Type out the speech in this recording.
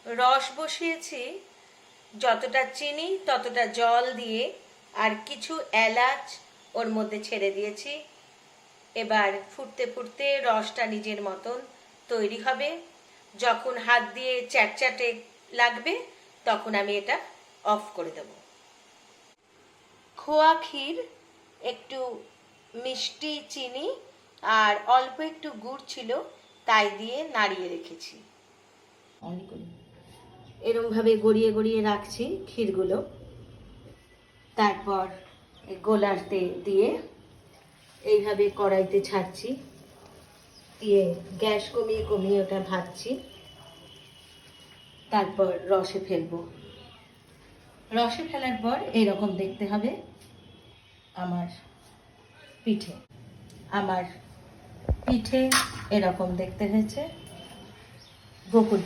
রস বসিয়েছি, যতটা চিনি ততটা জল দিয়ে আর কিছু এলাচ ওর মধ্যে ছেড়ে দিয়েছি। এবার ফুটতে ফুটতে রসটা নিজের মতন তৈরি হবে। যখন হাত দিয়ে চ্যাটচ্যাটে লাগবে তখন আমি এটা অফ করে দেব। খোয়া ক্ষীর, একটু মিষ্টি চিনি আর অল্প একটু গুড় ছিল, তাই দিয়ে নাড়িয়ে রেখেছি। এরমভাবে গড়িয়ে গড়িয়ে রাখছি ক্ষীরগুলো। তারপর গোলাতে দিয়ে এইভাবে কড়াইতে ছাড়ছি, দিয়ে গ্যাস কমিয়ে কমিয়ে ওটা ভাজছি। তারপর রসে ফেলবো। রসে ফেলার পর এইরকম দেখতে হবে আমার পিঠে। আমার পিঠে এরকম দেখতে হয়েছে। গোকুল